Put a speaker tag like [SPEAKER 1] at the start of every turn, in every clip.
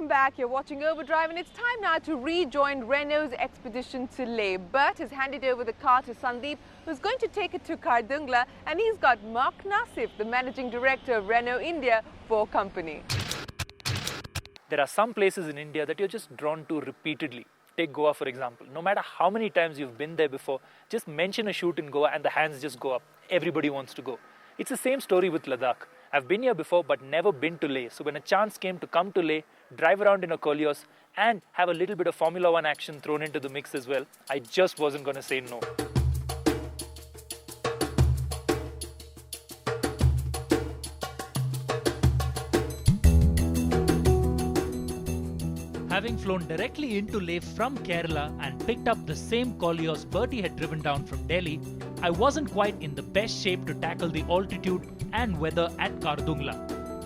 [SPEAKER 1] welcome back. You're watching Overdrive and it's time now to rejoin Renault's expedition to Leh. Bert has handed over the car to Sandeep, who's going to take it to Khardung La, and he's got Marc Nassif, the Managing Director of Renault India, for company.
[SPEAKER 2] There are some places in India that you're just drawn to repeatedly. Take Goa for example. No matter how many times you've been there before, just mention a shoot in Goa and the hands just go up. Everybody wants to go. It's the same story with Ladakh. I've been here before but never been to Leh. So when a chance came to come to Leh, drive around in a Koleos and have a little bit of Formula 1 action thrown into the mix as well, I just wasn't going to say no. Having flown directly into Leh from Kerala and picked up the same Koleos Bertie had driven down from Delhi, I wasn't quite in the best shape to tackle the altitude and weather at Khardung La,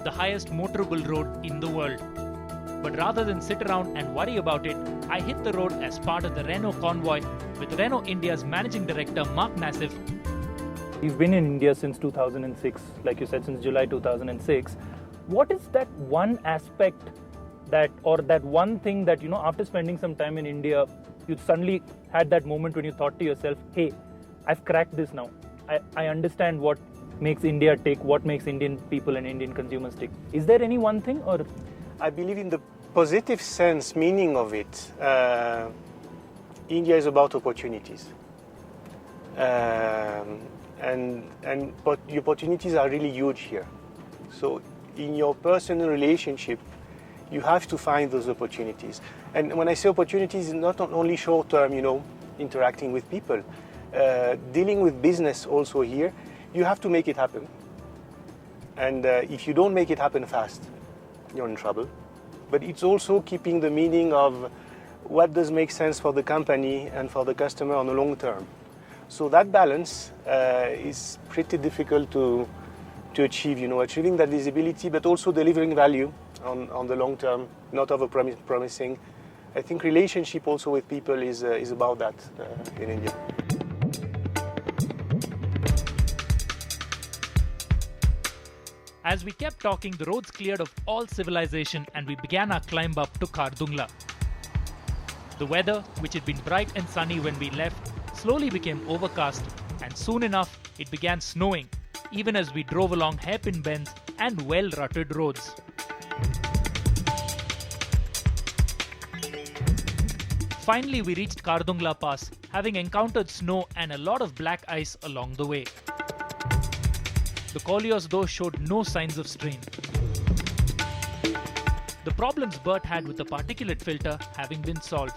[SPEAKER 2] the highest motorable road in the world. But rather than sit around and worry about it, I hit the road as part of the Renault convoy with Renault India's Managing Director Marc Nassif. You've been in India since 2006, like you said, since July 2006. What is that one aspect that one thing that, after spending some time in India, you suddenly had that moment when you thought to yourself, hey, I've cracked this now. I understand what makes India tick, what makes Indian people and Indian consumers tick. Is there any one thing or?
[SPEAKER 3] I believe in the positive sense, meaning of it. India is about opportunities. And the opportunities are really huge here. So in your personal relationship, you have to find those opportunities. And when I say opportunities, not only short-term, interacting with people. Dealing with business also here, you have to make it happen. And if you don't make it happen fast, you're in trouble. But it's also keeping the meaning of what does make sense for the company and for the customer on the long term. So that balance is pretty difficult to achieve, achieving that visibility, but also delivering value on the long term, not over-promising. I think relationship also with people is about that in India.
[SPEAKER 2] As we kept talking, the roads cleared of all civilization and we began our climb up to Khardung La. The weather, which had been bright and sunny when we left, slowly became overcast, and soon enough it began snowing, even as we drove along hairpin bends and well-rutted roads. Finally, we reached Khardung La Pass, having encountered snow and a lot of black ice along the way. The Koleos though showed no signs of strain. The problems Bert had with the particulate filter having been solved,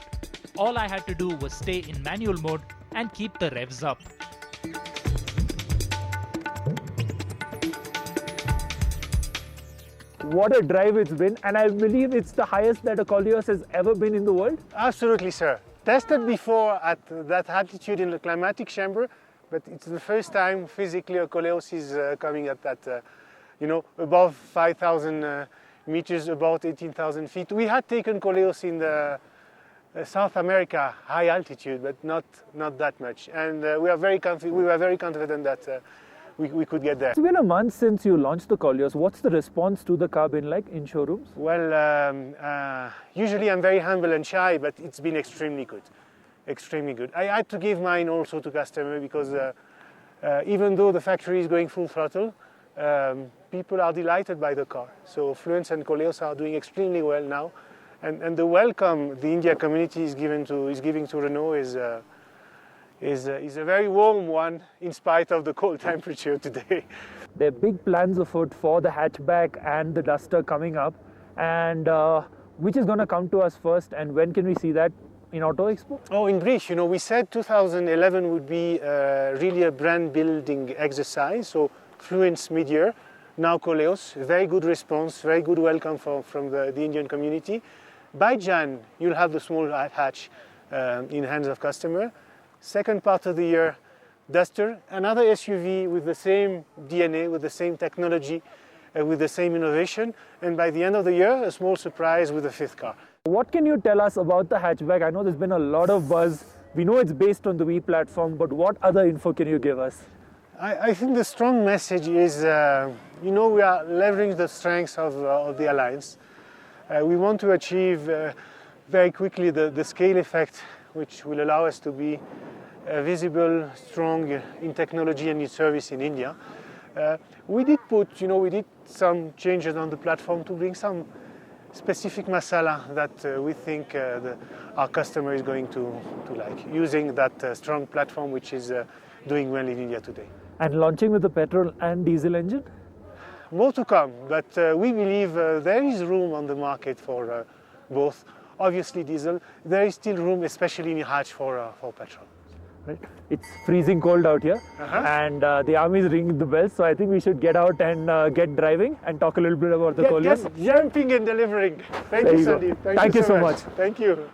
[SPEAKER 2] all I had to do was stay in manual mode and keep the revs up.
[SPEAKER 4] What a drive it's been, and I believe it's the highest that a Koleos has ever been in the world.
[SPEAKER 3] Absolutely, sir. Tested before at that altitude in the climatic chamber, but it's the first time physically a Koleos is coming at that, above 5,000 meters, about 18,000 feet. We had taken Koleos in the South America high altitude, but not that much. And we were very confident that we could get there.
[SPEAKER 4] It's been a month since you launched the Koleos. What's the response to the car been like in showrooms?
[SPEAKER 3] Well, usually I'm very humble and shy, but it's been extremely good. Extremely good. I had to give mine also to customer because even though the factory is going full throttle, people are delighted by the car. So Fluence and Koleos are doing extremely well now, and the welcome the India community is giving to Renault is a very warm one in spite of the cold temperature today.
[SPEAKER 4] There are big plans afoot for the hatchback and the Duster coming up, and which is going to come to us first, and when can we see that in Auto Expo?
[SPEAKER 3] Oh, in brief, we said 2011 would be really a brand building exercise, so Fluence mid-year, now Koleos, very good response, very good welcome from the Indian community. By Jan, you'll have the small hatch in hands of customer. Second part of the year, Duster, another SUV with the same DNA, with the same technology, with the same innovation, and by the end of the year, a small surprise with a fifth car.
[SPEAKER 4] What can you tell us about the hatchback? I know there's been a lot of buzz. We know it's based on the V platform, but what other info can you give us?
[SPEAKER 3] I think the strong message is, we are leveraging the strengths of the Alliance. We want to achieve very quickly the scale effect, which will allow us to be visible, strong in technology and in service in India. We did some changes on the platform to bring some specific masala that we think our customer is going to like, using that strong platform which is doing well in India today.
[SPEAKER 4] And launching with the petrol and diesel engine?
[SPEAKER 3] More to come, but we believe there is room on the market for both. Obviously diesel, there is still room, especially in Hajj, for petrol.
[SPEAKER 4] Right. It's freezing cold out here, and the army is ringing the bells, so I think we should get out and get driving and talk a little bit about the Koleos.
[SPEAKER 3] Get jumping and delivering. Thank you, Sandeep.
[SPEAKER 4] Thank you so much.
[SPEAKER 3] Thank you.